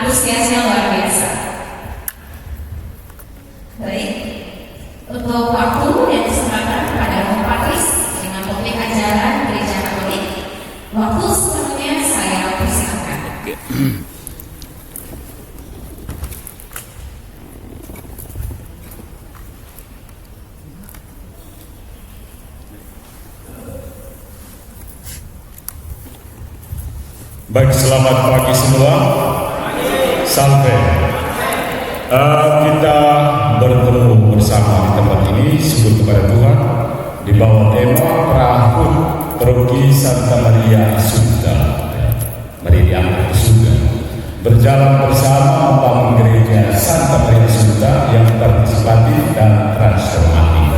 antusiasnya luar biasa. Baik, untuk waktu yang diserahkan kepada Om Patris dengan topik ajaran Gereja Katolik, waktu sepenuhnya saya persilakan. Baik, selamat pagi semua. Sampai kita bertemu bersama di tempat ini, syukur kepada Tuhan, di bawah tema Perahu Paroki Santa Maria Assunta, Maria diangkat ke surga, berjalan bersama membangun gereja Santa Maria Assunta yang partisipatif dan transformatif.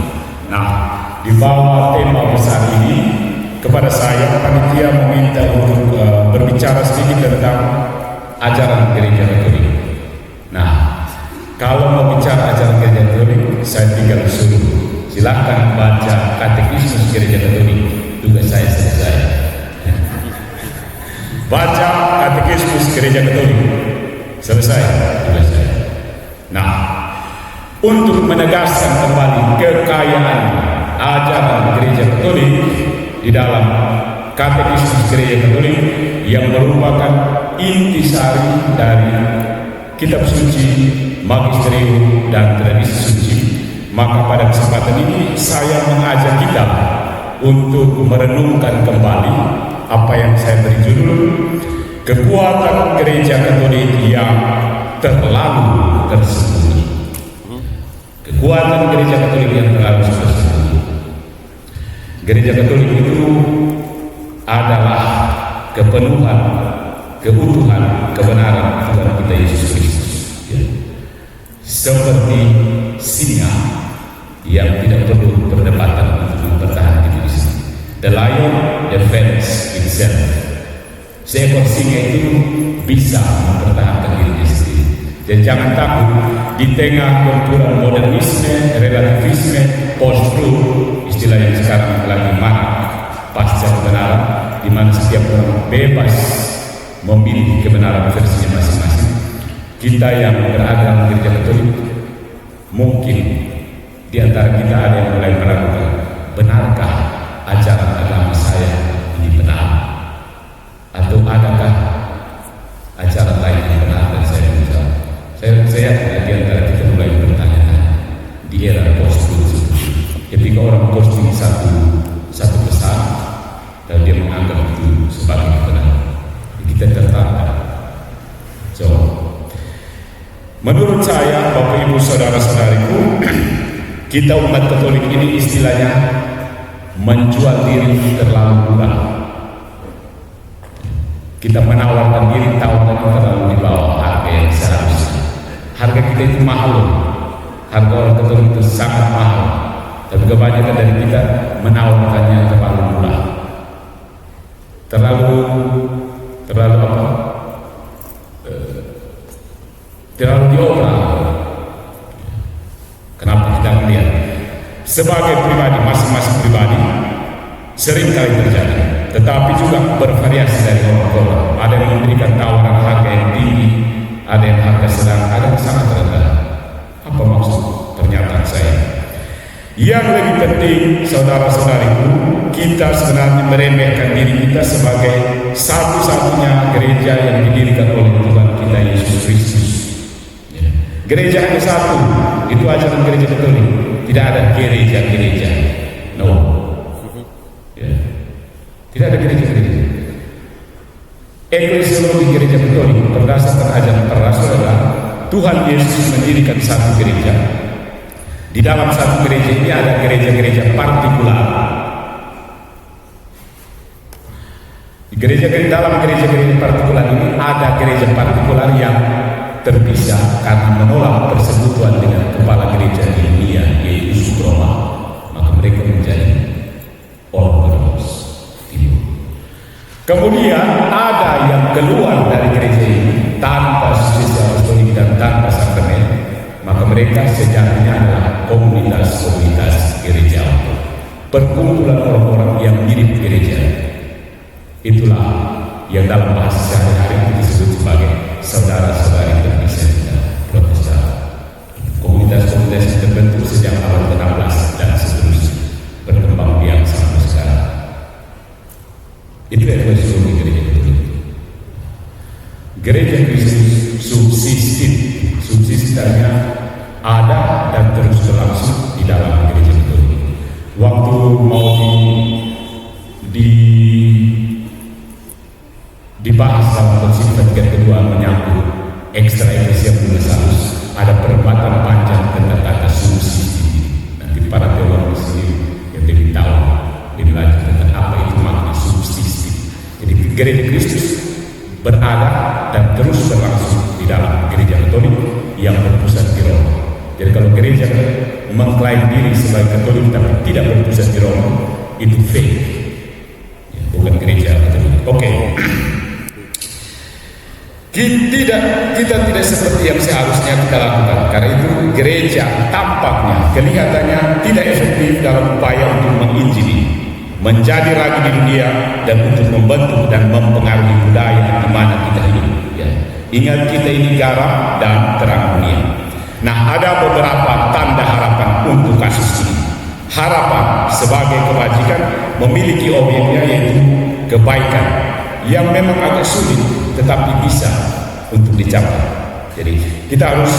Nah, di bawah tema besar ini, kepada saya panitia meminta untuk berbicara sedikit tentang ajaran gereja Katolik. Nah, kalau mau bicara ajaran gereja Katolik, saya tinggal suruh silahkan baca katekismus gereja Katolik, tugas saya selesai. Baca katekismus gereja Katolik, selesai tugas saya. Nah, untuk menegaskan kembali kekayaan ajaran gereja Katolik di dalam katekismus gereja Katolik yang merupakan intisari dari kitab suci, magisterium dan tradisi suci, maka pada kesempatan ini saya mengajak kita untuk merenungkan kembali apa yang saya beri judul kekuatan gereja Katolik yang terlalu tersembunyi. Kekuatan gereja Katolik yang terlalu tersembunyi. Gereja Katolik itu adalah kepenuhan, keutuhan, kebenaran Tuhan kita Yesus Kristus. Ya. Seperti singa yang tidak perlu perdebatan untuk mempertahankan diri sendiri. The lion defends itself. Seekor singa itu bisa mempertahankan diri sendiri. Dan jangan takut di tengah gempuran modernisme, relativisme, post-truth, istilah yang sekarang lagi marak, pasca kebenaran, di mana setiap orang bebas memilih kebenaran versinya masing-masing. Kita yang berada dalam gereja Katolik, mungkin di antara kita ada yang mulai meragukan, benarkah ajaran agama saya ini benar? Atau adakah ajaran lain yang benar dan saya bisa? Saya di antara kita mulai bertanya di era post-truth. Ketika orang posting satu pesan dan dia menganggap itu sebagai kebenaran, kita tertanya. So, menurut saya, Bapak Ibu Saudara-saudariku, kita umat Katolik ini istilahnya menjual diri terlalu murah. Kita menawarkan diri tawaran terlalu di bawah harga yang seharusnya. Harga kita itu mahal, harga orang Katolik itu sangat mahal. Tapi kebanyakan dari kita menawarkannya terlalu murah, terlalu apa? Terlalu diobral. Kenapa kita melihat sebagai pribadi, masing-masing pribadi sering kali terjadi, tetapi juga bervariasi dari orang ke orang. Ada yang memberikan tawaran harga yang tinggi, ada yang harga sedang, ada yang sangat rendah. Apa maksud pernyataan saya? Yang lebih penting, saudara-saudariku, kita sebenarnya meremehkan diri kita sebagai satu-satunya gereja yang didirikan oleh Tuhan kita Yesus Kristus. Gereja hanya satu, itu ajaran gereja Katolik. Tidak ada gereja-gereja, no. Ya. Tidak ada gereja-gereja. Eklesiologi gereja Katolik berdasarkan ajaran para rasul adalah Tuhan Yesus mendirikan satu gereja. Di dalam satu gereja ini ada gereja-gereja partikular. Dalam gereja-gereja partikular ini ada gereja partikular yang terpisah karena menolak persekutuan dengan kepala gereja dunia, yaitu Suproma. Maka mereka menjadi Ortodoks Timur. Kemudian ada yang keluar dari gereja ini tanpa suksesi apostolik dan tanpa sakramen, maka mereka sejatinya adalah komunitas-komunitas gereja, perkumpulan orang-orang yang mirip gereja. Itulah yang dalam bahasa sehari-hari disebut sebagai saudara-saudara Kristus subsisten ada dan terus berlangsung di dalam gereja Katolik. Waktu mau dibahas dalam Konsili Vatikan kedua menyangkut extra ecclesia universalis, ada perdebatan panjang tentang kata subsisting. Nanti para teolog sendiri yang lebih tahu lebih lanjut tentang apa itu makna subsisting. Jadi gereja Kristus berada dan terus berlangsung di dalam gereja Katolik yang berpusat di Roma. Jadi kalau gereja mengklaim diri sebagai Katolik tapi tidak berpusat di Roma, itu fake, ya, bukan gereja Katolik. Oke. Kita tidak seperti yang seharusnya kita lakukan. Karena itu gereja tampaknya, kelihatannya tidak efektif dalam upaya untuk menginjili, menjadi lagi di dunia, dan untuk membentuk dan mempengaruhi budaya di mana kita hidup. Ya. Ingat, kita ini garam dan terang dunia. Nah, ada beberapa tanda harapan untuk kasus ini. Harapan sebagai kebajikan memiliki objeknya, yaitu kebaikan yang memang agak sulit tetapi bisa untuk dicapai. Jadi kita harus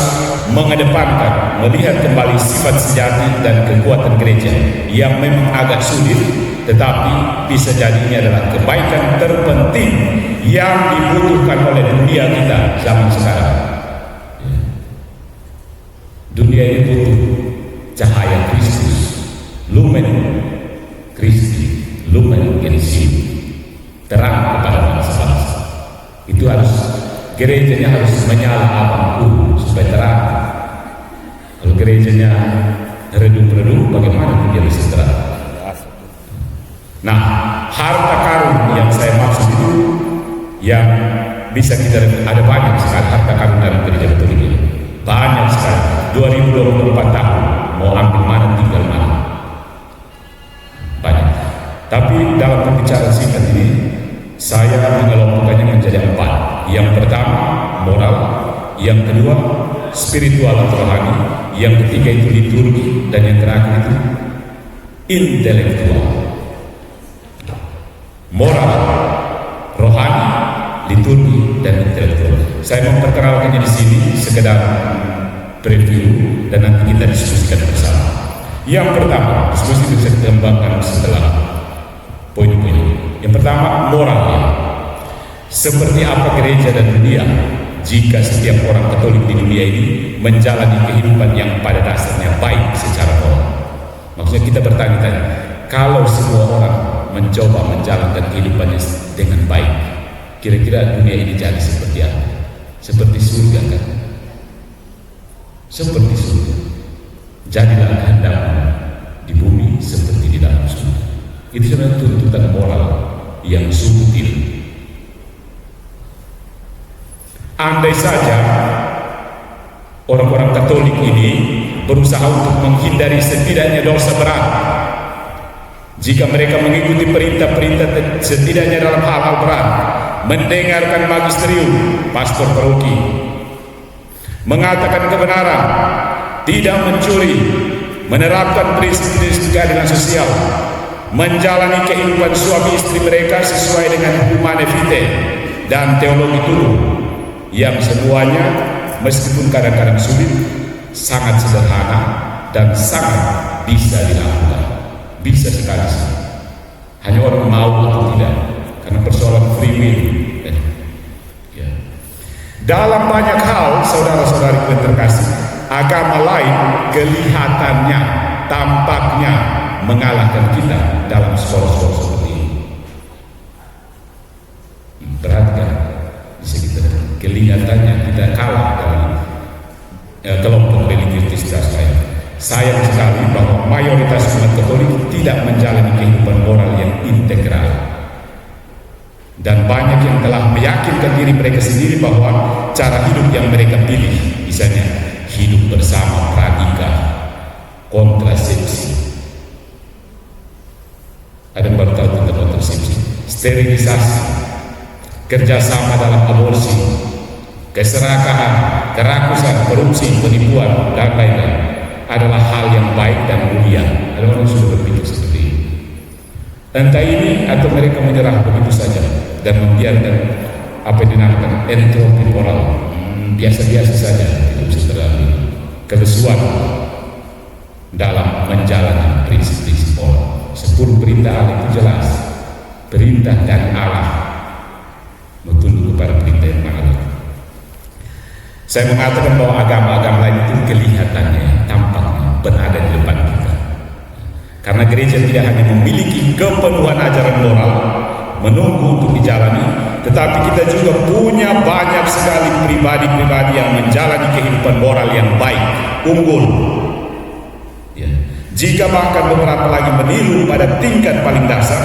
mengedepankan, melihat kembali sifat sejati dan kekuatan gereja yang memang agak sulit tetapi bisa jadi ini adalah kebaikan terpenting yang dibutuhkan oleh dunia kita zaman sekarang. Dunia ini butuh cahaya Kristus, lumen Kristi, lumen Gentium, terang kepada bangsa-bangsa. Itu harus, gerejanya harus menyala apapun supaya terang. Kalau gerejanya redup-redup, bagaimana dia bisa terang? Nah, harta karun yang saya maksud itu yang bisa kita, ada banyak sekali harta karun dalam gereja Katolik ini. Banyak sekali. 2024 tahun mau ambil mana, tinggal mana. Banyak. Tapi dalam pembicaraan singkat ini saya mengelompokkannya menjadi 4. Yang pertama moral, yang kedua spiritual atau rohani, yang ketiga itu liturgi, dan yang terakhir itu intelektual. Moral, rohani, liturgi, dan intelektual. Saya memperkenalkannya di sini sekedar preview dan nanti kita diskusikan bersama. Yang pertama, diskusi bisa dikembangkan setelah poin-poin. Yang pertama, moralnya. Seperti apa gereja dan dunia jika setiap orang Katolik di dunia ini menjalani kehidupan yang pada dasarnya baik secara moral? Maksudnya kita bertanya-tanya, kalau semua orang mencoba menjalankan kehidupannya dengan baik, kira-kira dunia ini jadi seperti apa? Seperti surga kan? Seperti surga. Jadilah kehendakmu di bumi seperti di dalam surga. Itu sebenarnya tuntutan moral yang subtil. Andai saja orang-orang Katolik ini berusaha untuk menghindari setidaknya dosa berat, jika mereka mengikuti perintah-perintah setidaknya dalam hal-hal berat, mendengarkan magisterium pastor paroki, mengatakan kebenaran, tidak mencuri, menerapkan prinsip-prinsip keadilan sosial, menjalani kehidupan suami istri mereka sesuai dengan humane vitae dan teologi turun, yang semuanya meskipun kadang-kadang sulit, sangat sederhana dan sangat bisa dilakukan. Bisa sekali, hanya orang mau atau tidak, karena persoalan free will. Ya. Dalam banyak hal, saudara-saudari yang terkasih, agama lain kelihatannya, tampaknya mengalahkan kita dalam skor-skor seperti ini. Perhatikan, bisa kita kelihatannya kita kalah dari kelompok religiusitas lain. Sayang sekali bahwa mayoritas umat Katolik tidak menjalani kehidupan moral yang integral, dan banyak yang telah meyakinkan diri mereka sendiri bahwa cara hidup yang mereka pilih, misalnya hidup bersama pranikah, kontrasepsi, ada yang baru tahu tentang kontrasepsi, sterilisasi, kerjasama dalam aborsi, keserakahan, kerakusan, korupsi, penipuan, dan lain-lain, adalah hal yang baik dan mulia. Ada orang sudah berpikir seperti ini. Entah ini atau mereka menyerah begitu saja dan membiarkan apa yang dinamakan entropi moral, biasa-biasa saja, tidak bisa terlalu kelesuan dalam menjalani prinsip-prinsip moral. 10 perintah Allah itu jelas, perintah dari Allah, tunduk kepada perintah yang Allah. Saya mengatakan bahwa agama-agama lain itu kelihatannya, tampaknya berada di depan kita. Karena gereja tidak hanya memiliki kepenuhan ajaran moral menunggu untuk dijalani, tetapi kita juga punya banyak sekali pribadi-pribadi yang menjalani kehidupan moral yang baik, unggul. Ya. Jika bahkan beberapa lagi meniru pada tingkat paling dasar,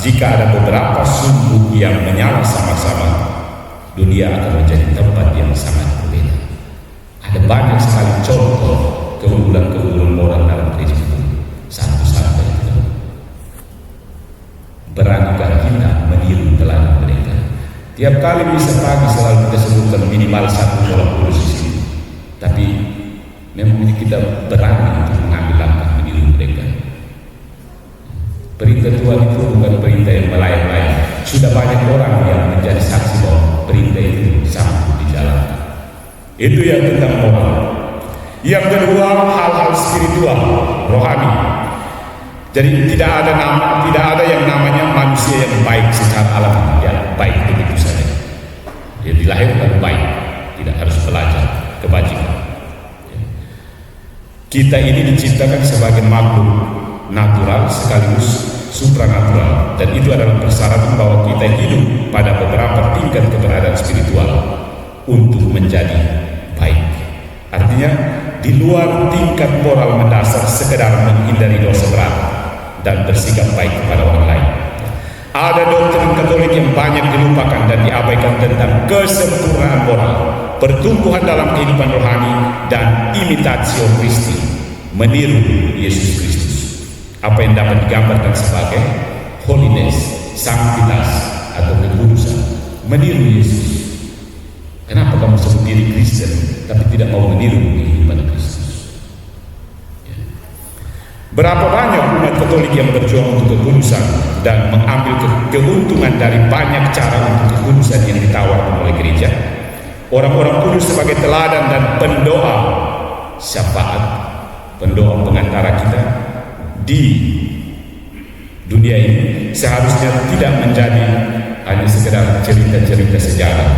jika ada beberapa sumbu yang menyala sama-sama, dunia akan menjadi tempat yang sangat berbeda. Ada banyak sekali contoh keunggulan-keunggulan moral dalam gereja itu. Satu-satu itu. Beranikah kita meniru teladan mereka? Tiap kali bisa pagi selalu kita sebutkan minimal 1 moral kudus di sini. Tapi memang kita berani untuk mengambil langkah meniru mereka. Perintah Tuhan itu bukan perintah yang melayang-layang. Sudah banyak orang yang menjadi saksi bahwa perintah itu sanggup dijalankan. Itu yang tentang moral. Yang kedua, hal-hal spiritual, rohani. Jadi tidak ada yang namanya manusia yang baik secara alami, ya baik begitu saja. Dia dilahirkan baik, tidak harus belajar kebajikan. Kita ini diciptakan sebagai makhluk natural sekaligus supranatural, dan itu adalah persyaratan bahwa kita hidup pada beberapa tingkat keberadaan spiritual untuk menjadi baik. Artinya di luar tingkat moral mendasar sekedar menghindari dosa berat dan bersikap baik kepada orang lain. Ada doktrin Katolik yang banyak dilupakan dan diabaikan tentang kesempurnaan moral, pertumbuhan dalam kehidupan rohani, dan imitatio Christi, meniru Yesus Kristus. Apa yang dapat digambarkan sebagai holiness, sanctitas, atau kekudusan, meniru Yesus. Kenapa kamu sebut diri Kristen tapi tidak mau meniru kehidupan Kristus? Berapa banyak umat Katolik yang berjuang untuk kekudusan dan mengambil keuntungan dari banyak cara untuk kekudusan yang ditawarkan oleh gereja. Orang-orang kudus sebagai teladan dan pendoa syafaat, pendoa pengantara kita di dunia ini seharusnya tidak menjadi hanya sekedar cerita-cerita sejarah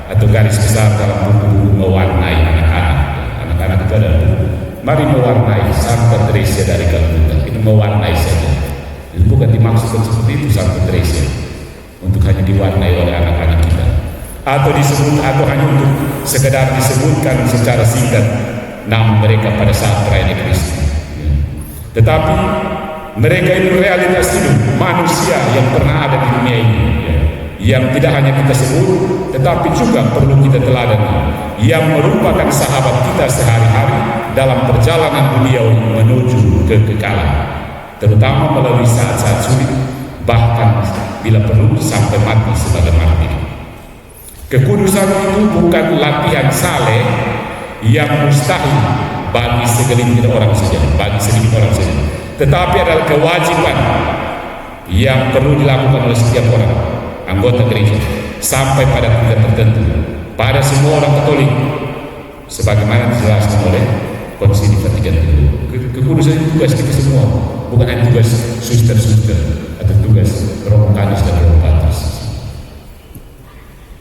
atau garis besar dalam buku-buku mewarnai anak-anak. Anak-anak itu adalah buku. Mari mewarnai Santa Teresa dari Calcutta. Itu mewarnai saja. Itu bukan dimaksudkan seperti itu Santa Teresa untuk hanya diwarnai oleh anak-anak kita, atau disebut, atau hanya untuk sekedar disebutkan secara singkat nama mereka pada saat perayaan Ekaristi. Tetapi mereka itu realitas hidup manusia yang pernah ada di dunia ini, yang tidak hanya kita sebut, tetapi juga perlu kita teladani, yang merupakan sahabat kita sehari-hari dalam perjalanan duniawi menuju kekekalan, terutama melalui saat-saat sulit, bahkan bila perlu sampai mati sebagai martir. Kekudusan itu bukan latihan saleh yang mustahil bagi segelintir orang saja, tetapi adalah kewajiban yang perlu dilakukan oleh setiap orang anggota gereja sampai pada tingkat tertentu, pada semua orang Katolik, sebagaimana dijelaskan oleh Konsili Vatikan II. Kekudusan itu tugas kita semua, bukan hanya tugas suster-suster atau tugas Romo Kadis dan Romo Patris.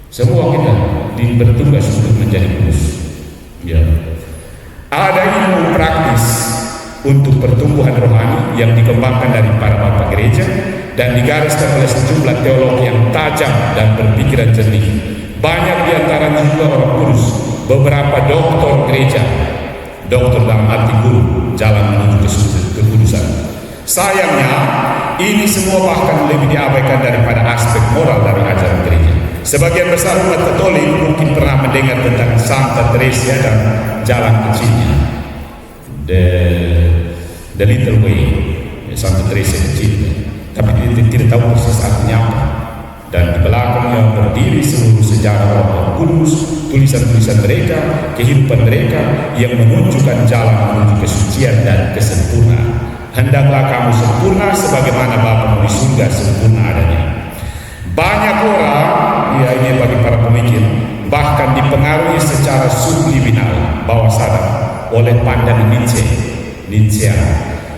Semua kita bertugas untuk menjadi kudus. Ya. Ada ilmu praktis untuk pertumbuhan rohani yang dikembangkan dari para bapak gereja dan digariskan oleh sejumlah teolog yang tajam dan berpikiran jernih. Banyak di antara juga orang kudus, beberapa doktor gereja, dokter dalam arti guru, jalan menuju kekudusan. Sayangnya, ini semua bahkan lebih diabaikan daripada aspek moral dari ajaran gereja. Sebagian besar umat Katolik mungkin pernah mendengar tentang Santa Teresa dan jalan kecilnya, the little way, Santa Teresa kecil, tapi tidak tahu persis artinya apa. Dan di belakangnya berdiri seluruh sejarah orang kudus, tulisan-tulisan mereka, kehidupan mereka yang menunjukkan jalan menuju kesucian dan kesempurnaan. Hendaklah kamu sempurna sebagaimana Bapamu di surga sempurna adanya. Banyak orang ya ini bagi para pemikir, bahkan dipengaruhi secara subliminal bawah sadar oleh pandangan Nietzsche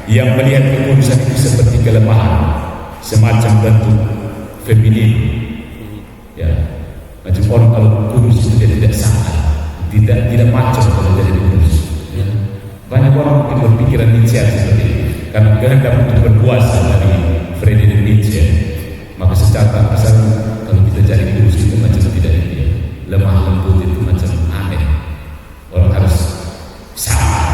yang melihat kekudusan itu seperti kelemahan, semacam bentuk feminin. Ya, macam orang kalau kudus itu dia tidak salah, tidak macam kalau jadi kudus. Ya. Banyak orang mungkin berpikiran Nietzsche seperti itu, karena kehendak untuk berkuasa dari Friedrich Nietzsche. Maka secara tak asal kalau kita jadi kudus itu macam tidak dia, lemah lembut itu macam aneh. Orang harus samar.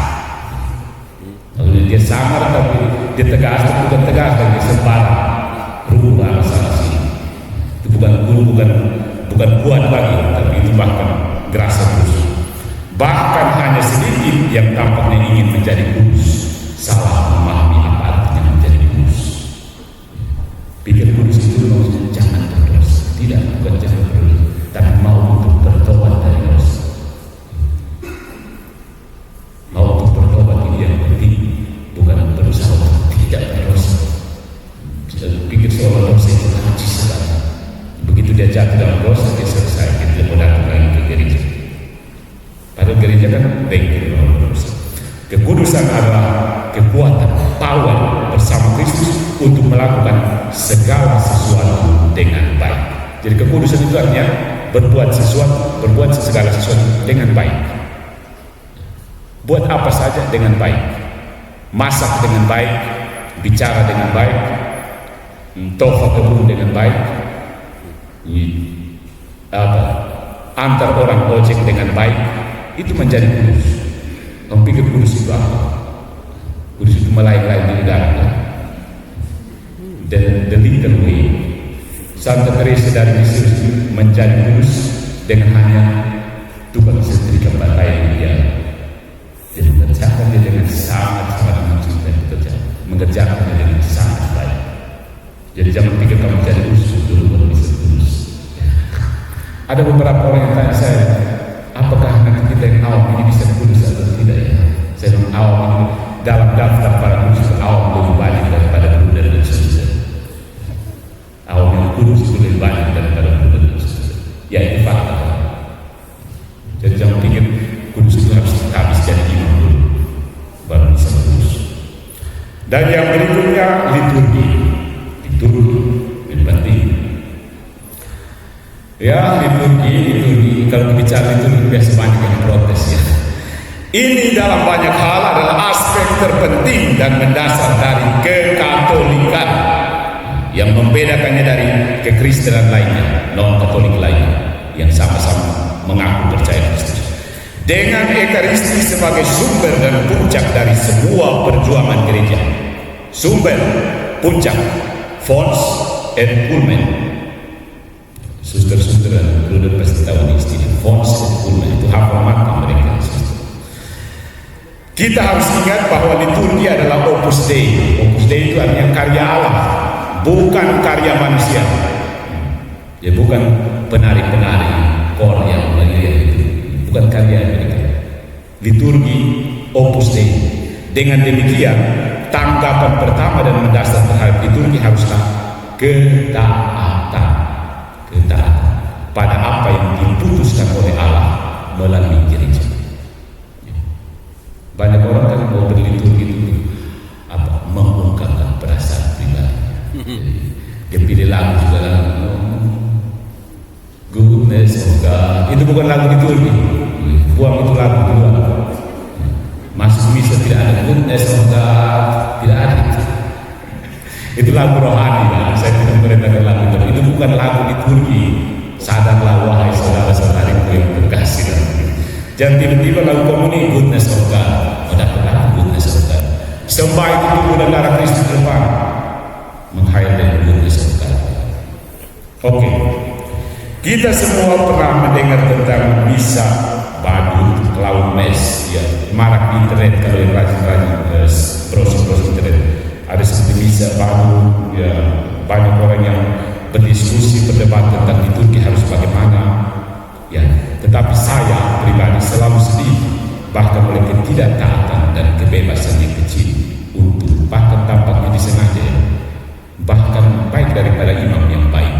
Kalau dia samar tapi dia tegas, bukan tegas tapi sembarang berubah salah sih. Itu bukan kuat lagi, tapi itu bahkan gerasa kudus. Bahkan hanya sedikit yang tampaknya ingin menjadi kudus salah memahami apa artinya menjadi kudus. Pikir kudus itu maksudnya jangan berdosa. Tidak, bukan jangan berdosa, tapi mau untuk bertobat dari dosa. Mau untuk bertobat ini yang penting, bukan berusaha untuk tidak berdosa. Pikir soal dosa itu najis sekali. Begitu dia jatuh dalam dosa, dia selesai, dia mau datang lagi ke gereja. Padahal gereja kan bengkel orang dosa. Kekudusan adalah kekuatan, power bersama Kristus untuk melakukan segala sesuatu dengan baik. Jadi kekudusan itu artinya berbuat segala sesuatu dengan baik. Buat apa saja dengan baik. Masak dengan baik, bicara dengan baik, tofa kebun dengan baik, antar orang ojek dengan baik, itu menjadi kudus. Kamu pikir kudus itu apa? Kudus itu melayang-layang di udara. The little way. Santa Teresa dari Yesus menjadi kudus dengan hanya tukang setrika pakaian dia. Jadi mengerjakan dia dengan sangat mencintai pekerjaan, mengerjakan dia dengan sangat baik. Jadi jangan pikir kamu jadi kudus dulu baru bisa kudus. Ada beberapa orang yang tanya saya, apakah nanti kita yang awam ini bisa kudus atau tidak ya? Saya bilang awam ini dalam daftar para kudus itu awam lebih banyak daripada bruder dan saudara. Awam yang kudus itu lebih banyak daripada bruder dan saudara. Ya itu fakta. Jadi jangan pikir kudus itu harus jadi imam dulu baru bisa kudus. Dan yang berikutnya liturgi lebih penting. Ya, liturgi kalau bicara liturgi biasa banyak yang protes ya. Ini dalam banyak hal adalah aspek terpenting dan mendasar dari kekatolikan yang membedakannya dari kekristenan lainnya, non-katolik lainnya yang sama-sama mengaku percaya Kristus. Dengan Ekaristi sebagai sumber dan puncak dari semua perjuangan gereja. Sumber, puncak, fons, et culmen. Suster-suster dan bruder pasti tahu ini istilah fons et culmen, itu hafal mati mereka. Kita harus ingat bahwa liturgi adalah opus Dei. Opus Dei itu artinya karya Allah, bukan karya manusia. Ya bukan penari-penari kor yang melihat itu, bukan karya mereka. Liturgi opus Dei. Dengan demikian, tanggapan pertama dan mendasar terhadap liturgi haruslah ketaatan pada apa yang diputuskan oleh Allah melalui gereja. Banyak orang kan mau berliturgi itu mengungkapkan perasaan pribadi. Dia pilih lagu juga lagu Goodness of God. Itu bukan lagu liturgi. Buang itu lagu duluan. Masuk misa tidak ada Goodness of God, tidak ada. Itu lagu rohani kan. Saya tidak merendahkan lagu itu. Itu bukan lagu liturgi. Sadarlah wahai saudara-saudariku yang terkasih. Jangan tiba-tiba lagu komuni Goodness of God. Ada Goodness of God. Sembah itu tubuh dan darah Kristus depan menghayal dari Goodness of God. Oke. Kita semua pernah mendengar tentang misa badut, clown mass, ya marak di internet kalau yang rajin-rajin browsing internet. Ada seperti misa badut, ya banyak orang yang berdiskusi, berdebat tentang liturgi harus bagaimana. Ya, tetapi saya pribadi selalu sedih bahkan oleh ketidaktaatan dan kebebasan yang kecil untuk bahkan tampaknya disengaja bahkan baik daripada imam yang baik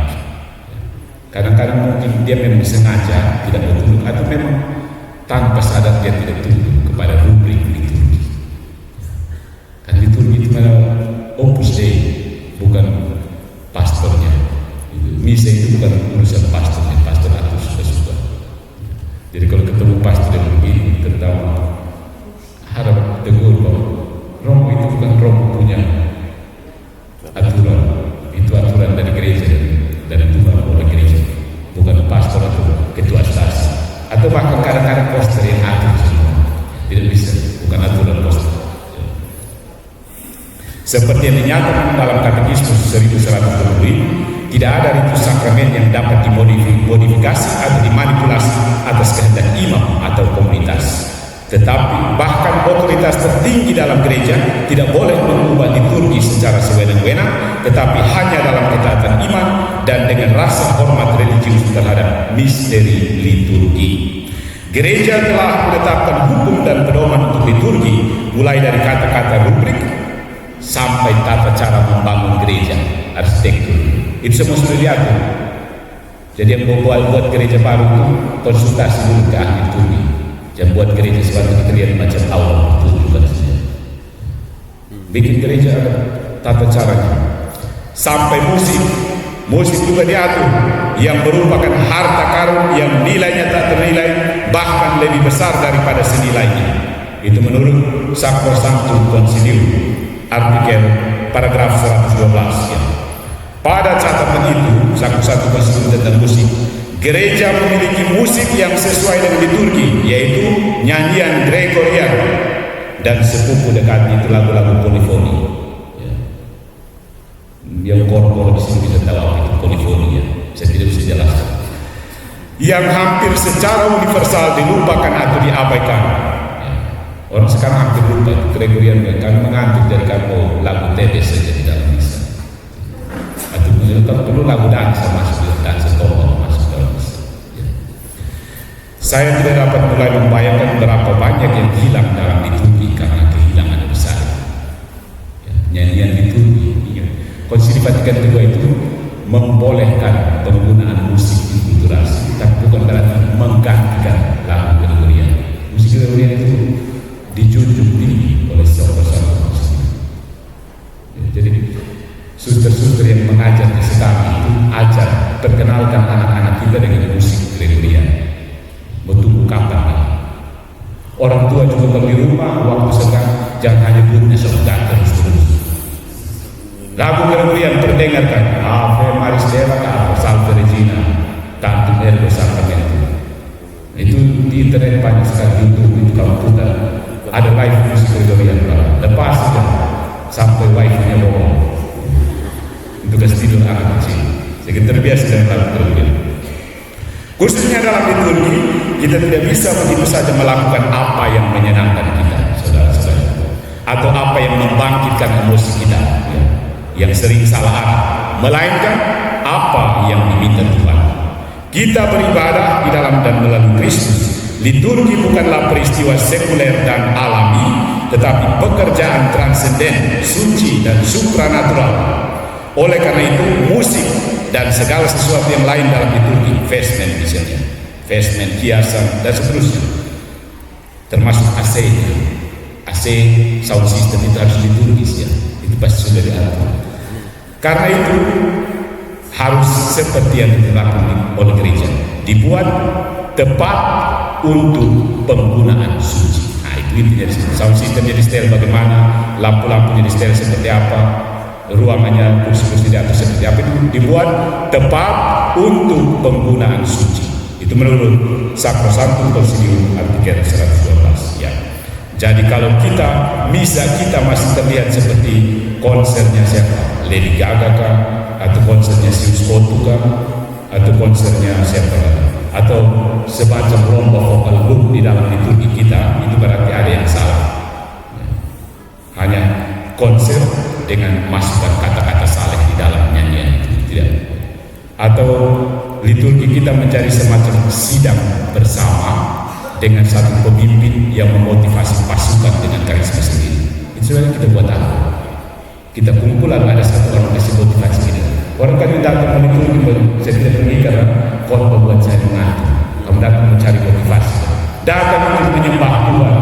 Kadang-kadang mungkin dia memang sengaja tidak bertunduk atau memang tanpa sadar dia tidak tunduk kepada rubrik liturgi. Kan liturgi itu malah opus Dei, bukan pastornya. Misa itu bukan urusan pastornya, pastor atur suka-suka. Jadi kalau ketemu pastor yang begini, terutama harap tegur bahwa Romo itu bukan Romo punya aturan, itu aturan dari gereja dan Tuhan oleh gereja, bukan pastor atau ketua stasi atau bahkan kadang-kadang pastor yang atur semua. Tidak bisa, bukan aturan pastor. Seperti yang dinyatakan dalam Katekismus 1125, tidak ada ritus sakramen yang dapat dimodifikasi atau dimanipulasi atas kehendak imam atau komunitas. Tetapi bahkan otoritas tertinggi dalam gereja tidak boleh mengubah liturgi secara sewenang-wenang, tetapi hanya dalam ketaatan iman dan dengan rasa hormat religius terhadap misteri liturgi. Gereja telah menetapkan hukum dan pedoman untuk liturgi, mulai dari kata-kata rubrik sampai tata cara membangun gereja, arsitektur. Itu semua sudah diatur. Jadi yang buat gereja baru itu konsultasi dulu ke ahli liturgi. Jangan buat gereja seperti kita lihat macam aula pertunjukan saja. Bikin gereja ada tata caranya. Sampai musik juga diatur, yang merupakan harta karun yang nilainya tak ternilai, bahkan lebih besar daripada senilainya. Itu menurut Sacrosanctum Concilium, artikel paragraf 112. Ya. Pada catatan itu, Sacrosanctum Concilium tentang musik, gereja memiliki musik yang sesuai dengan liturgi, yaitu nyanyian Gregorian dan sepupu dekatnya itu lagu-lagu polifoni. Ya. Yang kor-kor di sini bisa tahu apa itu polifoni, ya. Saya tidak bisa jelaskan. Yang hampir secara universal dilupakan atau diabaikan. Ya. Orang sekarang hampir lupa itu Gregorian, kami mengantuk dari kamu lagu tedes saja di dalam misa. Atau perlu lagu dansa masuk di dansa tombol masuk dalam misa. Ya. Saya tidak dapat mulai membayangkan berapa banyak yang hilang dalam liturgi karena kehilangan besar. Ya. Nyanyian liturgi. Ya. Konsili Vatikan II itu membolehkan penggunaan musik inkulturasi, tapi bukan berarti menggantikan lagu Gregorian. Musik Gregorian itu dijunjung tinggi oleh saudara-saudara Muslim. Ya, jadi suster-suster yang mengajar di Setami itu ajar, perkenalkan anak-anak kita dengan musik Gregorian. Mau tunggu kapan? Orang tua juga kalau di rumah waktu sedang jangan hanya bunyi sebentar terus. Lagu Gregorian perdengarkan Ave Maris Deva, Ave Salve Regina, Tantum Ergo Sacramento. Itu di internet banyak sekali, YouTube itu kalau putar ada live musik Gregorian, lepas saja sampai wifi-nya bohong. Itu kasih tidur anak kecil. Jadi terbiasa dengan lagu Gregorian. Khususnya dalam liturgi, kita tidak bisa begitu saja melakukan apa yang menyenangkan kita, saudara-saudara, atau apa yang membangkitkan emosi kita, ya, yang sering salah arah, melainkan apa yang diminta Tuhan. Kita beribadah di dalam dan melalui Kristus. Liturgi bukanlah peristiwa sekuler dan alami, tetapi pekerjaan transenden, suci dan supranatural. Oleh karena itu, musik dan segala sesuatu yang lain dalam liturgi, vestment misalnya, vestment, hiasan dan seterusnya, termasuk AC, sound system itu harus liturgis, ya. Itu pasti sudah diatur. Karena itu harus seperti yang dilakukan oleh gereja, dibuat tepat untuk penggunaan suci. Nah, itu intinya. Sound system jadi setel bagaimana, lampu-lampu jadi setel seperti apa, ruangannya, kursi-kursi di atas seperti apa, itu dibuat tepat untuk penggunaan suci. Itu menurut Sacrosanctum Concilium artikel 112. Ya. Jadi kalau misa kita masih terlihat seperti konsernya siapa? Lady Gaga kah? Atau konsernya Sius Kotu kah? Atau konsernya siapa lagi? Atau semacam lomba vokal grup di dalam liturgi kita, itu berarti ada yang salah. Hanya konser dengan masukkan kata-kata saleh di dalam nyanyian itu, tidak. Atau liturgi kita menjadi semacam sidang bersama dengan satu pemimpin yang memotivasi pasukan dengan karisma sendiri. Itu sebenarnya kita buat apa? Kita kumpulan ada satu orang kasih motivasi kita. Orang kan datang melihat saya tidak pergi karena khotbah buat saya mengatur. Kamu datang mencari motivasi, datang untuk menyembah Tuhan,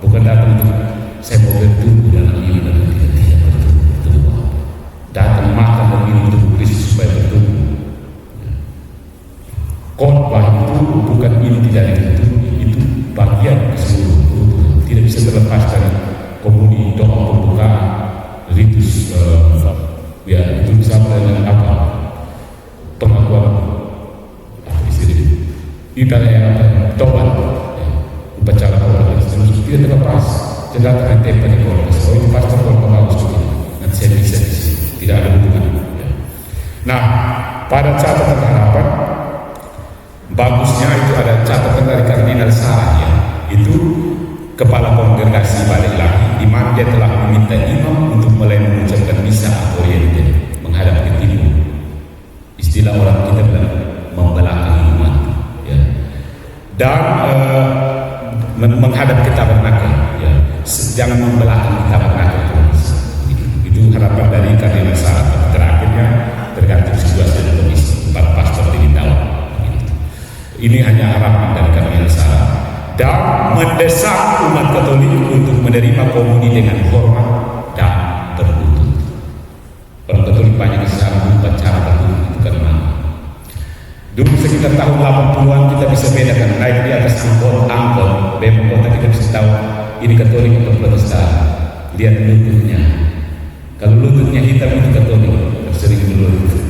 bukan datang untuk saya mau bertumbuh dalam iman dan tidak bertumbuh. Datang makan dan minum untuk Kristus supaya bertumbuh. Khotbah itu bukan inti dari itu bagian keseluruhan. Tidak bisa terlepaskan komuni, doa pembukaan, ritus, ya itu sama dengan apa? Pengakuan ibadah yang tobat, upacara tobat, terus tidak terlepas. Tidak ada tempat di kolom. Oh itu pastor kolom bagus begini. Nanti saya bisa di sini. Tidak ada hubungan. Nah, pada catatan harapan, bagusnya itu ada catatan dari Kardinal Sarah ya. Itu kepala kongregasi balik lagi, di mana dia telah meminta imam untuk mulai mengucapkan misa oriented menghadap ke timur. Istilah orang kita bilang membelakangi umat ya. Dan menghadap ke tabernakel ya. Jangan membelakang tabernakel itu harapan dari Kardinal Sarah. Terakhirnya tergantung situasi dan kondisi para pastor di tahun. Ini hanya harapan dari Kardinal Sarah. Dan mendesak umat Katolik untuk menerima komuni dengan hormat dan tertutup. Orang Katolik banyak disambut cara tertutup itu karena dulu sekitar tahun 80-an kita bisa bedakan naik di atas angkot bemo kota kita bisa tahu ini Katolik atau Protestan. Lihat lututnya. Kalau lututnya hitam itu Katolik, sering berlutut.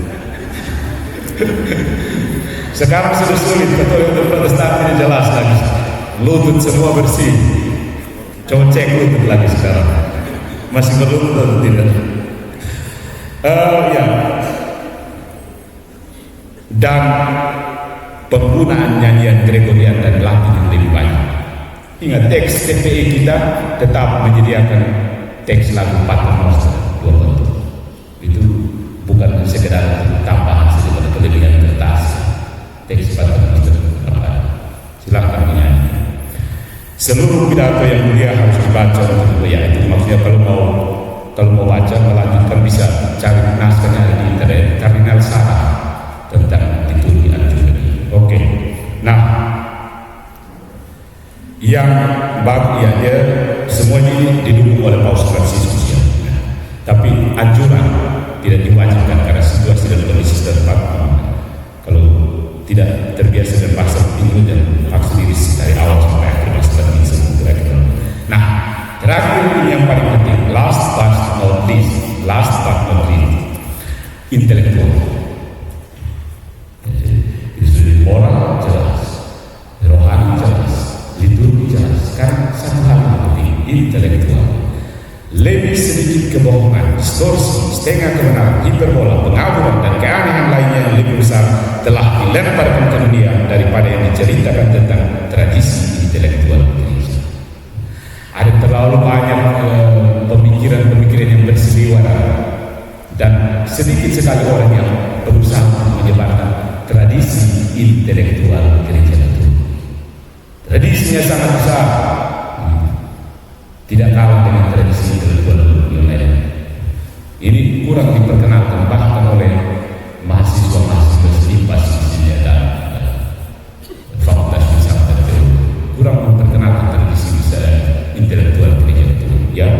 Sekarang sudah sulit Katolik atau Protestan tidak jelas lagi. Lutut semua bersih. Coba cek lutut lagi sekarang. Masih berlutut atau tidak? Ya. Dan penggunaan nyanyian Gregorian dan Latin yang lebih banyak. Ingat teks TPE kita tetap menyediakan teks lagu Paternoster 2 bentuk. Itu bukan sekedar tambahan saja pada kelebihan kertas. Teks Paternoster silahkan menyanyi. Seluruh pidato yang mulia harus dibaca untuk ya itu maksudnya kalau mau baca melanjutkan bisa cari naskahnya di internet. Kardinal Sarah tentang liturgi anjuran. Oke. Nah, yang baru ya dia semuanya ini didukung oleh Paus Fransiskus ya. Tapi anjuran tidak diwajibkan karena situasi dan kondisi setempat. Kalau tidak terbiasa dengan bahasa minggu dan vaksin diri dari awal sampai akhir masa kira-kira. Nah, terakhir ini yang paling penting, last but not least, intelektual. Moral jelas, rohani jelas, liturgi jelas. Sekarang satu hal yang penting, intelektual. Lebih sedikit kebohongan, distorsi, setengah kebenaran, hiperbola, pengaburan dan keanehan lainnya yang lebih besar telah dilemparkan ke dunia daripada yang diceritakan tentang tradisi intelektual gereja. Ada terlalu banyak pemikiran-pemikiran yang berseliweran dan sedikit sekali orang yang berusaha menyebarkan tradisi intelektual gereja itu. Tradisinya sangat besar, tidak kalah dengan tradisi intelektual yang lain. Ini kurang diperkenalkan bahkan oleh mahasiswa-mahasiswa selipas dan fakultas filsafat teologi. Kurang memperkenalkan tradisi intelektual gereja itu, ya.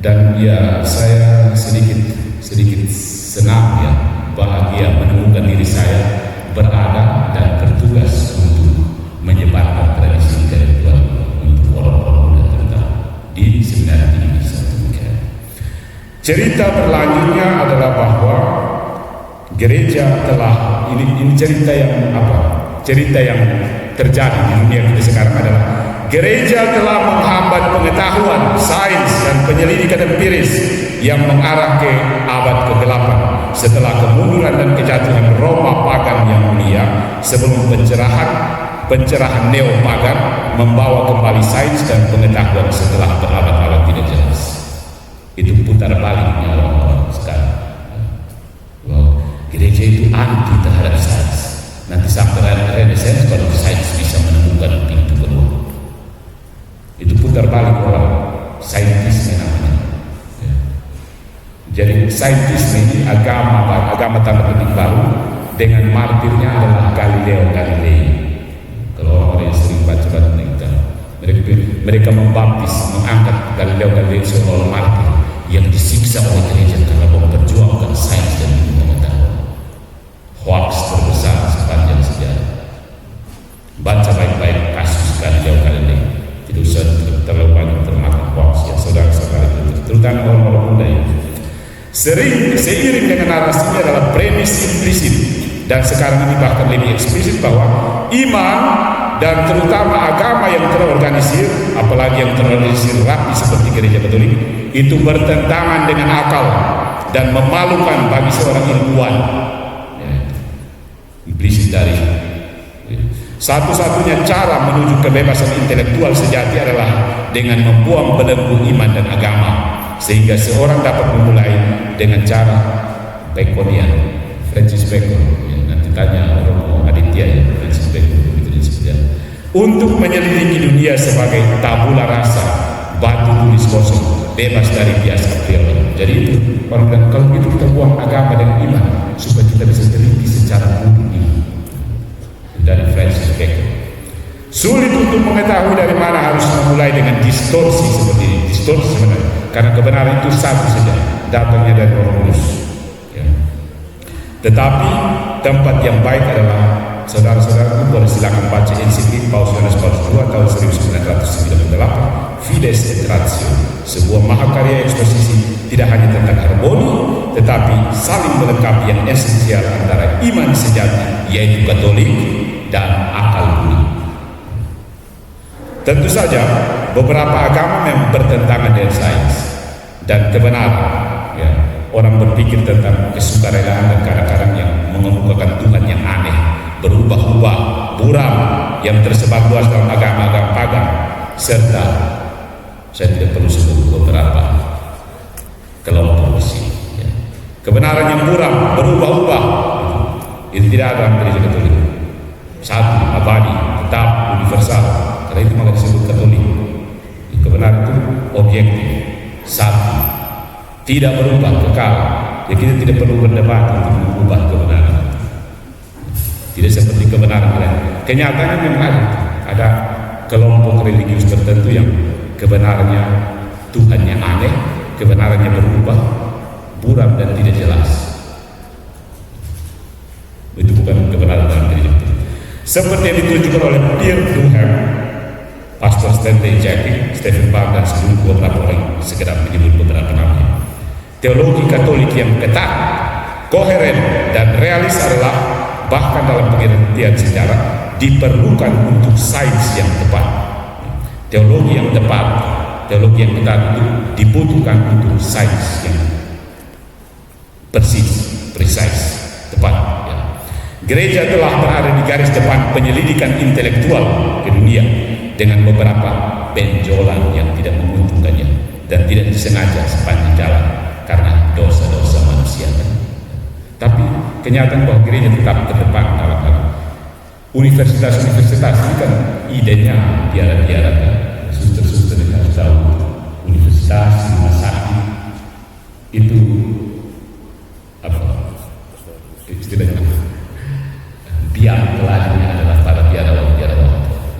Dan ya saya sedikit senang ya, bahagia menemukan diri saya berada dan bertugas untuk menyebarkan tradisi intelektual untuk orang-orang muda terutama di Seminari Tinggi Satu. Cerita berlanjutnya adalah bahwa gereja telah ini cerita yang apa? Cerita yang terjadi di dunia kita sekarang adalah gereja telah menghambat pengetahuan, sains dan penyelidikan empiris yang mengarah ke abad ke-8 setelah kemunduran dan kejatuhan Roma pagan yang mulia sebelum pencerahan neo-pagan membawa kembali sains dan pengetahuan setelah berabad-abad tidak jelas. Itu putar baliknya orang-orang sekarang. Gereja itu anti terhadap sains. Nanti sampai Renaissance baru sains bisa menemukan pintu keluar. Itu putar balik orang saintis namanya. Jadi saintis ini agama tanda petik baru dengan martirnya adalah Galileo Galilei. Kalau orang yang sering baca kita, mereka membaptis, mengangkat Galileo Galilei sebagai martir yang disiksa oleh gereja karena memperjuangkan sains dan pengetahuan. Hoax terbesar sepanjang sejarah. Baca baik-baik kasus Galileo Galilei. Tidak usah terlalu banyak termakan hoax ya saudara-saudara, terutama orang-orang muda ini. Seiring dengan narasinya adalah premis implisit, dan sekarang ini bahkan lebih eksplisit bahwa iman dan terutama agama yang terorganisir, apalagi yang terorganisir rapi seperti gereja Katolik, itu bertentangan dengan akal dan memalukan bagi seorang ilmuwan. Implisit dari satu-satunya cara menuju kebebasan intelektual sejati adalah dengan membuang belenggu iman dan agama, sehingga seorang dapat memulai dengan cara Baconian, Francis Bacon, ya, nanti tanya Romo Aditya ya, Francis Bacon untuk menyelidiki dunia sebagai tabula rasa, batu tulis kosong, bebas dari bias a priori. Jadi itu orang bilang, kalau itu kita buang agama dan iman supaya kita bisa teliti secara mudah ini. Dari Francis Bacon. Sulit untuk mengetahui dari mana harus memulai dengan distorsi seperti ini. Distorsi sebenarnya, karena kebenaran itu satu saja, datangnya dari Roh Kudus. Ya. Tetapi tempat yang baik adalah saudara-saudara boleh silakan baca ensiklik Paus Yohanes Paulus II tahun 1998, Fides et Ratio, sebuah mahakarya eksposisi tidak hanya tentang harmoni, tetapi saling melengkapi yang esensial antara iman sejati, yaitu Katolik, dan akal budi. Tentu saja beberapa agama memang bertentangan dengan sains dan kebenaran. Ya, orang berpikir tentang kesukarelaan dan kadang-kadang yang mengemukakan Tuhan yang aneh, berubah-ubah, buram yang tersebar luas dalam agama-agama pagan, serta saya tidak perlu sebut beberapa kelompok di sini. Ya. Kebenaran yang buram, berubah-ubah, itu tidak ada dalam gereja Katolik. Satu, abadi, tetap, universal. Karena itu maka disebut Katolik. Kebenaran itu objektif, satu, tidak berubah, kekal. Ya, kita tidak perlu berdebat untuk mengubah kebenaran. Tidak seperti kebenaran lain. Kenyataannya memang ada kelompok religius tertentu yang kebenarannya Tuhannya aneh, kebenarannya berubah, buram dan tidak jelas. Itu bukan kebenaran dalam gereja. Seperti yang ditunjukkan oleh Pierre Duhem, Pastor Stanley Jackie, Stephen Barr, dan seluruh beberapa orang, sekedar menyebut beberapa namanya. Teologi Katolik yang ketat, koheren, dan realis adalah bahkan dalam pengertian sejarah diperlukan untuk sains yang tepat. Teologi yang tepat, teologi yang ketat itu dibutuhkan untuk sains yang persis, precise, tepat. Ya. Gereja telah berada di garis depan penyelidikan intelektual ke dunia dengan beberapa benjolan yang tidak menguntungkannya dan tidak disengaja sepanjang jalan karena dosa-dosa manusia. Tapi kenyataan bahwa gereja tetap terdepan dalam universitas-universitas ini kan idenya tiara-tiara kan, suster-suster yang harus tahu universitas, rumah sakit itu apa istilahnya, biang keladinya adalah para biarawan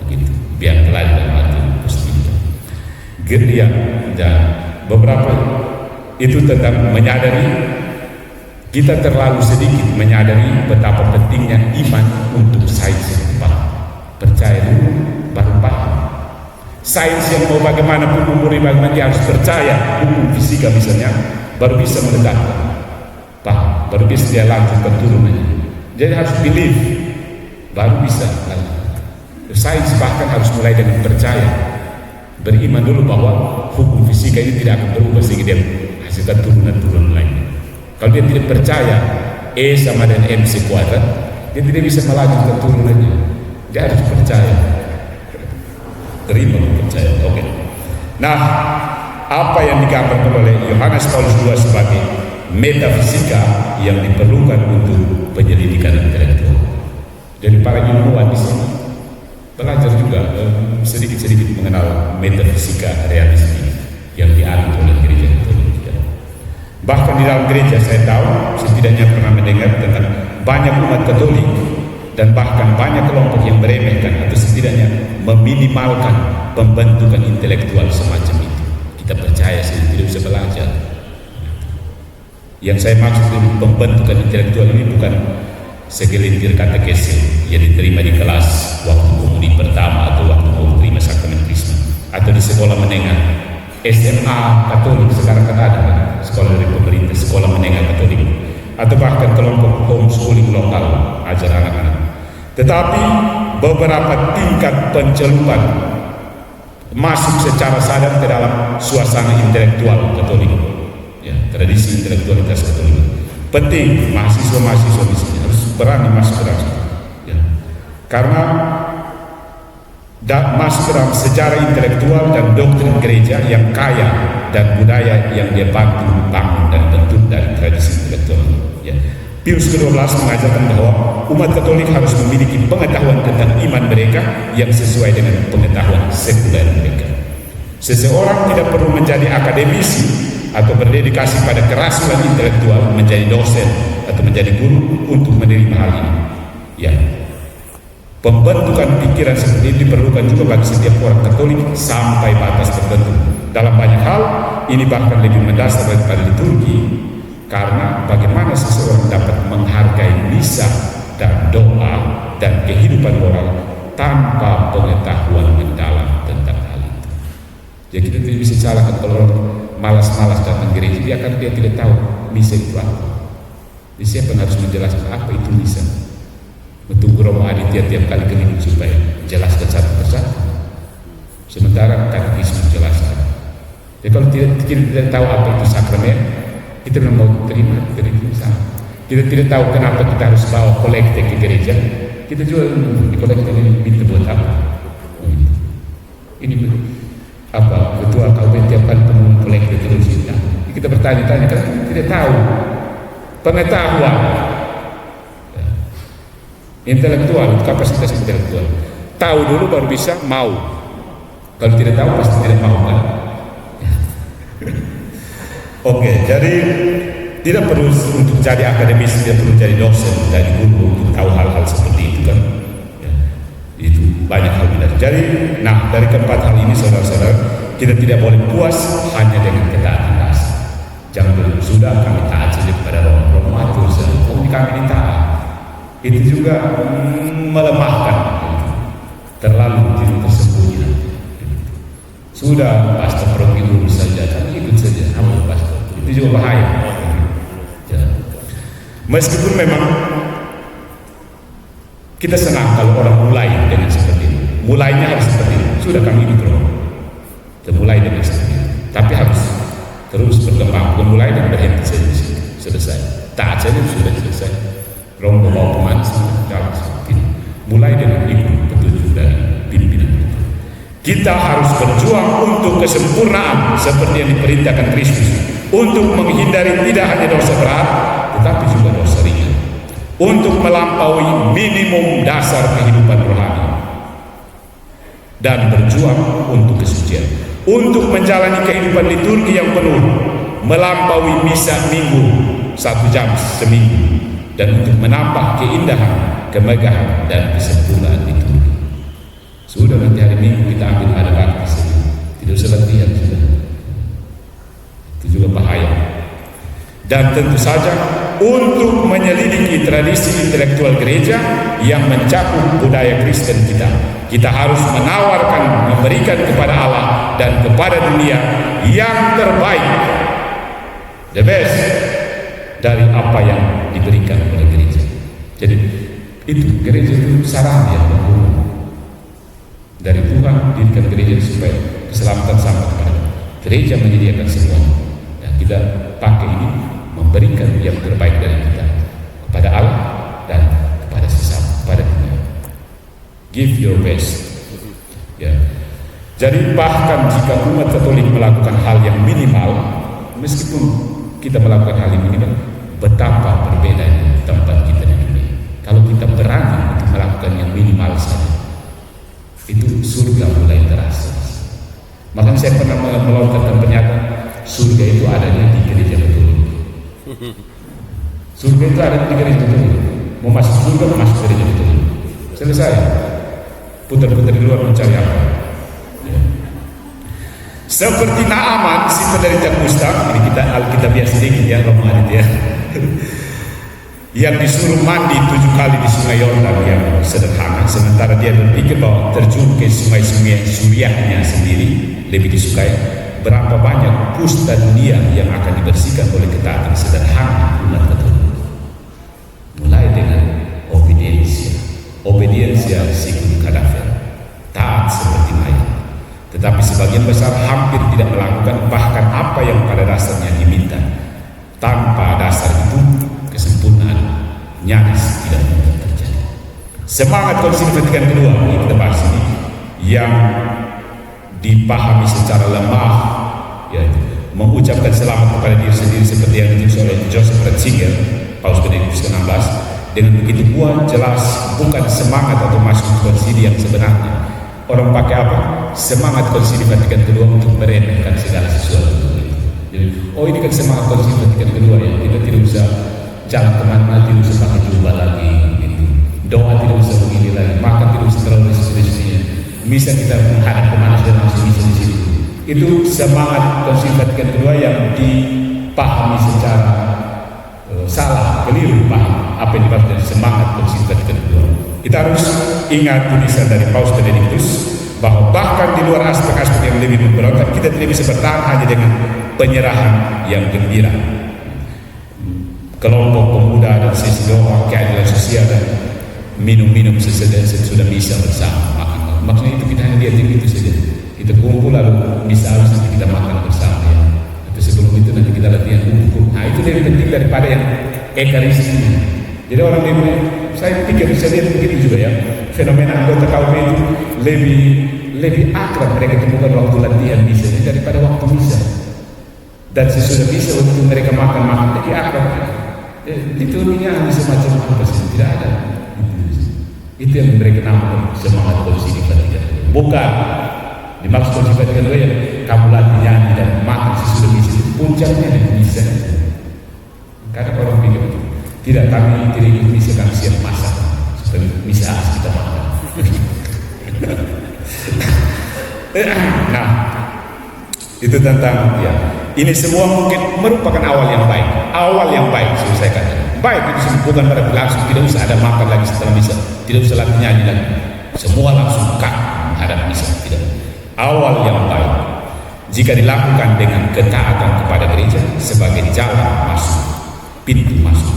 begitu, biang keladi dalam arti positif. Gereja dan beberapa itu tentang menyadari. Kita terlalu sedikit menyadari betapa pentingnya iman untuk sains yang tepat. Percaya dulu, baru paham. Sains yang mau bagaimanapun umurnya bagaimana dia harus percaya. Hukum fisika misalnya, baru bisa menegakkan. Paham, baru bisa dia lanjutkan turunannya. Jadi harus believe, baru bisa. Sains bahkan harus mulai dengan percaya. Beriman dulu bahwa hukum fisika ini tidak akan berubah sehingga dia hasilkan turunan-turunan lain. Kalau dia tidak percaya E sama dengan MC kuadrat, dia tidak bisa melanjutkan turunannya. Dia harus percaya. Terima percaya. Oke. Nah, apa yang digambarkan oleh Yohanes Paulus II sebagai metafisika yang diperlukan untuk penyelidikan intelektual. Dari para ilmuwan di sini belajar juga sedikit-sedikit mengenal metafisika realistik yang dianut oleh gereja Katolik. Bahkan di dalam gereja saya tahu, setidaknya pernah mendengar tentang banyak umat Katolik dan bahkan banyak kelompok yang meremehkan atau setidaknya meminimalkan pembentukan intelektual semacam itu. Kita percaya sih tidak bisa belajar. Yang saya maksud dengan pembentukan intelektual ini bukan segelintir katekese yang diterima di kelas waktu komuni pertama atau waktu mau terima sakramen Krisma atau di sekolah menengah SMA Katolik. Sekarang kan ada kan? Sekolah dari pemerintah, sekolah menengah Katolik, atau bahkan kelompok homeschooling lokal ajar anak-anak. Tetapi beberapa tingkat pencelupan masuk secara sadar ke dalam suasana intelektual Katolik, ya, tradisi intelektualitas Katolik. Penting mahasiswa-mahasiswa di sini harus berani masuk ke dalam, ya, karena masuk ke dalam sejarah intelektual dan doktrin gereja yang kaya dan budaya yang dia bantu bangun dan bentuk dari tradisi intelektual. Ya. Pius ke-12 mengajarkan bahwa umat Katolik harus memiliki pengetahuan tentang iman mereka yang sesuai dengan pengetahuan sekuler mereka. Seseorang tidak perlu menjadi akademisi atau berdedikasi pada kerasulan intelektual, menjadi dosen atau menjadi guru untuk menerima hal ini. Ya. Pembentukan pikiran seperti ini diperlukan juga bagi setiap orang Katolik sampai batas tertentu. Dalam banyak hal, ini bahkan lebih mendasar daripada liturgi, karena bagaimana seseorang dapat menghargai misa dan doa dan kehidupan moral tanpa pengetahuan mendalam tentang hal itu. Jadi kita tidak bisa salahkan kalau orang malas-malas datang gereja, dia tidak tahu misa itu apa. Jadi siapa yang harus menjelaskan apa itu misa? Bertunggu Romo Adi tiap kali keliling supaya jelaskan satu persatu. Sementara katekisme menjelaskan. Jadi kalau tidak tahu apa itu sakramen, kita tidak mau terima sama. Kita tidak tahu kenapa kita harus bawa kolekte ke gereja. Kita juga di kolekte ini minta buat apa? Ini apa? Ketua KUB tiap kali pemungut kolekte terus kita. Kita bertanya-tanya karena kita tidak tahu pengetahuan. Intelektual, kapasitas intelektual. Tahu dulu baru bisa mau. Kalau tidak tahu pasti tidak mau kan. Oke, jadi tidak perlu untuk jadi akademis, tidak perlu jadi dosen, jadi guru untuk tahu hal-hal seperti itu kan. Ya, itu banyak hal benar. Jadi, nah dari keempat hal ini saudara-saudara, kita tidak boleh puas hanya dengan ketaatan dasar. Jangan bilang sudah kami taat saja kepada Romo atur saja, kami taat. Itu juga melemahkan, terlalu tersembunyi. Sudah pastor pergi dulu saja, kami ikut saja, amal pastor. Itu juga bahaya. Ya. Meskipun memang kita senang kalau orang mulai dengan seperti ini, mulainya harus seperti ini. Sudah kami ikut Romo, kita mulai dengan seperti ini. Tapi harus terus berkembang, bukan mulai dan berhenti saja selesai. Taat saja sudah selesai. Romo bawa pemanis dalam seperti ini. Mulai dengan ikut petunjuk dari pimpinan kita. Kita harus berjuang untuk kesempurnaan seperti yang diperintahkan Kristus, untuk menghindari tidak hanya dosa berat, tetapi juga dosa ringan, untuk melampaui minimum dasar kehidupan rohani, dan berjuang untuk kesucian, untuk menjalani kehidupan liturgi yang penuh, melampaui misa minggu 1 jam seminggu, dan untuk menambah keindahan, kemegahan, dan kesempurnaan liturgi. Sudah nanti hari Minggu kita ambil ada bakti saja, tidak usah latihan sudah. Itu juga bahaya. Dan tentu saja untuk menyelidiki tradisi intelektual gereja yang mencakup budaya Kristen kita, kita harus menawarkan, memberikan kepada Allah dan kepada dunia yang terbaik, the best dari apa yang diberikan oleh gereja. Jadi itu gereja itu sarana yang berhubung dari Tuhan, dirikan gereja supaya keselamatan sampai kepada gereja, menyediakan semua. Dan kita pakai ini memberikan yang terbaik dari kita kepada Allah dan kepada sesama, kepada dunia. Give your best. Ya. Jadi bahkan jika umat Katolik melakukan hal yang minimal, meskipun kita melakukan hal yang minimal, betapa berbedanya tempat kita di dunia. Kalau kita berani untuk melakukan yang minimal saja, itu surga mulai terasa. Makanya saya pernah melontarkan pernyataan surga itu adanya di gereja Katolik. Surga itu ada di gereja katolik. Mau masuk surga, masuk gereja katolik. Selesai. Putar-putar di luar mencari apa? Ya. Seperti Naaman, si penderita kusta, ini kita Alkitabiah sedikit ya, Romawi ya. Yang disuruh mandi 7 kali di sungai Yordan yang sederhana, sementara dia berpikir bahwa terjun ke sungai-sungai suriahnya sendiri lebih disukai. Berapa banyak kusta dunia yang akan dibersihkan oleh ketaatan sederhana umat Katolik. Mulai dengan obediensia sicut cadaver, taat seperti mayat. Tetapi sebagian besar hampir tidak melakukan bahkan apa yang pada dasarnya diminta. Tanpa dasar itu, kesempurnaan nyaris tidak mungkin terjadi. Semangat Konsili Vatikan II ini kita bahas ini, yang dipahami secara lemah, yaitu mengucapkan selamat kepada diri sendiri seperti yang ditulis oleh Joseph Ratzinger, Paus Benediktus XVI, dengan begitu jelas bukan semangat atau masuk konsili yang sebenarnya. Orang pakai apa? Semangat Konsili Vatikan II untuk meremehkan segala sesuatu. Jadi, oh ini kan semangat Konsili Vatikan II ya, kita tidak usah jalan kemana-mana, tidak usah pakai jubah lagi, gitu. Doa tidak usah begini lagi, makan tidak usah terlalu risiko-risikonya. Bisa kita menghadap kemana saja langsung bisa di situ. Itu semangat Konsili Vatikan II yang dipahami secara salah, keliru paham apa yang dimaksud dari semangat Konsili Vatikan II. Kita harus ingat tulisan dari Paus Benediktus bahwa bahkan di luar aspek-aspek yang lebih memberontak, kita tidak bisa bertahan hanya dengan penyerahan yang gembira. Kelompok pemuda dan sesi doa, keadilan sosial dan minum-minum sesudah bisa bersama. Maksudnya itu kita hanya lihat itu saja. Kita kumpul lalu bisa habis nanti kita makan bersama ya. Atau sebelum itu nanti kita latihan hukum. Nah itu lebih penting daripada yang ekaristi. Jadi orang lebih, saya pikir bisa lihat begitu juga ya. Fenomena anggota KUP itu lebih akrab mereka temukan waktu latihan misa daripada waktu misa. Dan sesudah misa waktu mereka makan lebih akrab. Itu hanya semacam apa sih? Tidak ada. Itu yang mereka namakan semangat Konsili Vatikan. Bukan dimaksud Konsili Vatikan II yang kamu latih nyanyi dan makan sesudah misa. Puncaknya di misa. Karena orang pikir tidak, kami tidak ikut misa, kami siap masak supaya misa kita makan. Nah, itu tentang ya. Ini semua mungkin merupakan awal yang baik, saya katakan. Baik itu bukan pada langsung tidak usah ada makan lagi setelah misa, tidak usah lagi nyanyi lagi, semua langsung menghadap misa. Tidak. Awal yang baik jika dilakukan dengan ketaatan kepada gereja sebagai jalan masuk, pintu masuk.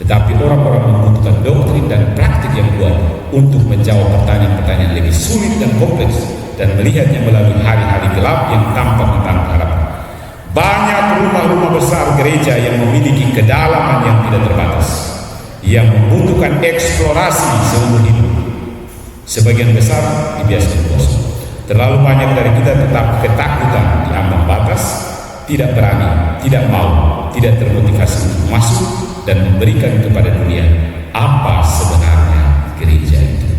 Tetapi orang-orang membutuhkan doktrin dan praktik yang kuat untuk menjawab pertanyaan-pertanyaan lebih sulit dan kompleks dan melihatnya melalui hari-hari gelap yang tampak tanpa harapan. Banyak rumah-rumah besar gereja yang memiliki kedalaman yang tidak terbatas, yang membutuhkan eksplorasi seumur hidup. Sebagian besar dibiarkan kosong. Terlalu banyak dari kita tetap ketakutan di ambang batas, tidak berani, tidak mau, tidak termotivasi untuk masuk dan memberikan kepada dunia apa sebenarnya gereja itu.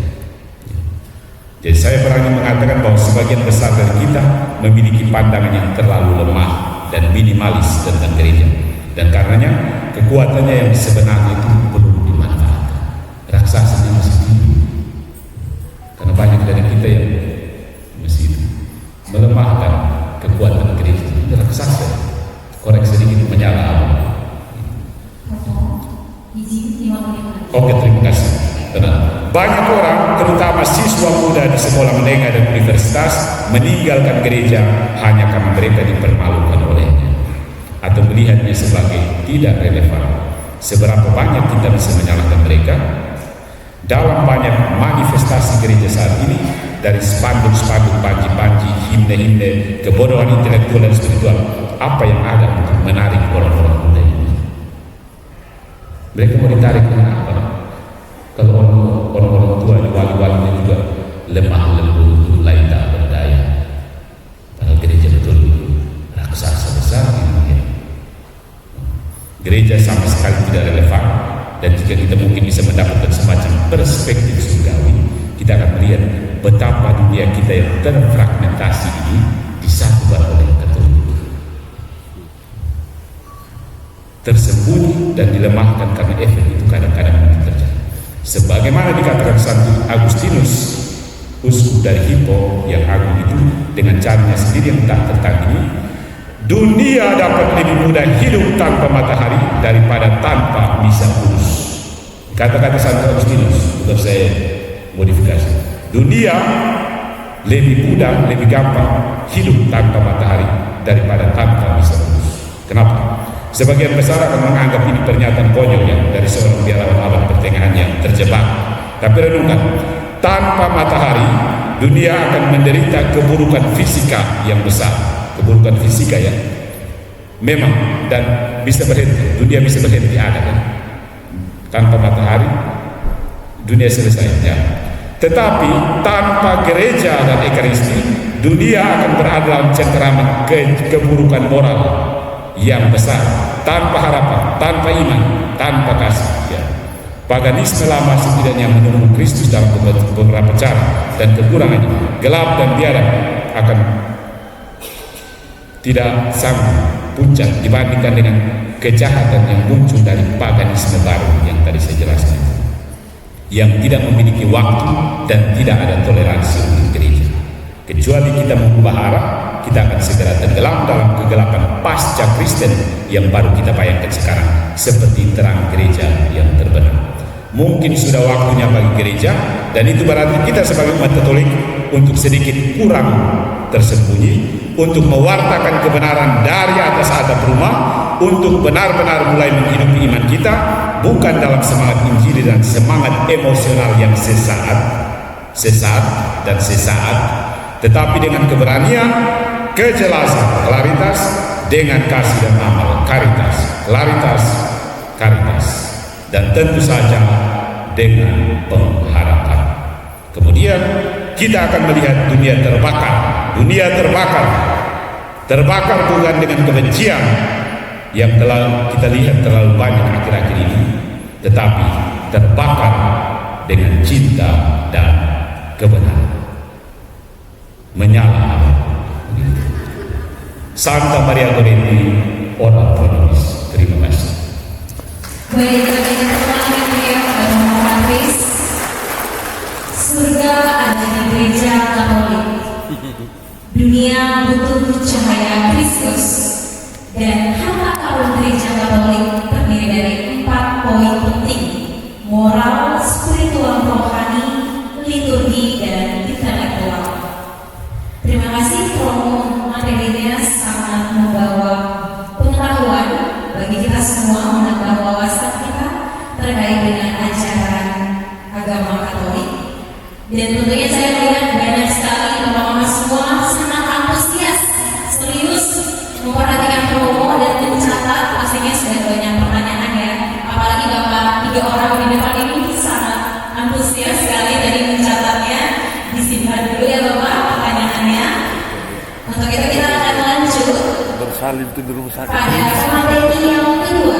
Jadi saya berani mengatakan bahwa sebagian besar dari kita memiliki pandangan yang terlalu lemah dan minimalis tentang gereja, dan karenanya kekuatannya yang sebenarnya itu perlu dimanfaatkan. Raksasanya masih tinggi, karena banyak dari kita yang masih melemahkan kekuatan gereja. Itu raksasa, korek sedikit menyala Allah. Oke, terima kasih. Tenang. Banyak orang, terutama siswa muda di sekolah menengah dan universitas, meninggalkan gereja hanya karena mereka dipermalukan olehnya atau melihatnya sebagai tidak relevan. Seberapa banyak kita bisa menyalahkan mereka? Dalam banyak manifestasi gereja saat ini, dari spanduk-spanduk, panji-panji, himne-himne, kebodohan intelektual dan spiritual, apa yang ada untuk menarik orang-orang muda ini? Mereka mau ditarik dengan apa? Kalau orang-orang tua di wali-walinya juga lemah lembut, lain tak berdaya. Padahal gereja betul raksasa besar ini. Gereja sama sekali tidak relevan, dan jika kita mungkin bisa mendapatkan semacam perspektif surgawi, kita akan melihat betapa dunia kita yang terfragmentasi ini disatukan oleh Katolik. tersembunyi dan dilemahkan karena efek itu kadang-kadang terjadi. Sebagaimana dikatakan Santo Agustinus, uskup dari Hippo yang agung itu, dengan caranya sendiri yang tak tertandingi, dunia dapat lebih mudah hidup tanpa matahari daripada tanpa misa kudus. Kata-kata Santo Agustinus, bukan saya modifikasi. Dunia lebih mudah, lebih gampang hidup tanpa matahari daripada tanpa misa kudus. Kenapa? Sebagian besar akan menganggap ini pernyataan konyol ya, dari seorang biarawan abad pertengahan yang terjebak. Tapi renungkan, tanpa matahari dunia akan menderita keburukan fisika yang besar. Keburukan fisika ya, memang, dan bisa berhenti. Dunia bisa berhenti ada kan? Tanpa matahari dunia selesai ya. Tetapi tanpa gereja dan ekaristi, dunia akan berada dalam cengkeraman keburukan moral yang besar, tanpa harapan, tanpa iman, tanpa kasih ya. Paganisme lama setidaknya menunggu Kristus dalam beberapa cara, dan kekurangannya, gelap dan biara akan tidak sama puncak dibandingkan dengan kejahatan yang muncul dari paganisme baru yang tadi saya jelaskan, yang tidak memiliki waktu dan tidak ada toleransi untuk gereja. Kecuali kita mengubah arah, kita akan segera tenggelam dalam kegelapan pasca Kristen yang baru kita bayangkan sekarang, seperti terang gereja yang terbenam. Mungkin sudah waktunya bagi gereja, dan itu berarti kita sebagai umat Katolik untuk sedikit kurang tersembunyi, untuk mewartakan kebenaran dari atas atap rumah, untuk benar-benar mulai menghidupi iman kita, bukan dalam semangat Injili dan semangat emosional yang sesaat, tetapi dengan keberanian, kejelasan, klaritas, dengan kasih dan amal, klaritas, dan tentu saja dengan pengharapan. Kemudian kita akan melihat dunia terbakar bukan dengan kebencian yang telah kita lihat terlalu banyak akhir-akhir ini, tetapi terbakar dengan cinta dan kebenaran. Menyala. Santa Maria Goretti, ora pro nobis. Terima kasih. Baik, surga ada di gereja Katolik. Dunia butuh cahaya Kristus, dan harta karun gereja Katolik terdiri dari 4 poin penting: moral, spiritual, rohani, liturgi, dan intelektual. Terima kasih Romo materinya sangat membawa pengetahuan bagi kita semua, menambah wawasan kita terkait dengan ajaran agama Katolik. Dan tentunya saya melihat banyak sekali teman-teman semua sangat antusias, serius memperhatikan Romo dan mencatat. Pastinya sudah banyak pertanyaan ya, apalagi Bapak 3 orang di depan ini sangat antusias sekali dari mencatatnya. Disimpan dulu ya Bapak pertanyaannya. Untuk itu kita akan lanjut bersalin itu di rumah sakit pada materi yang kedua.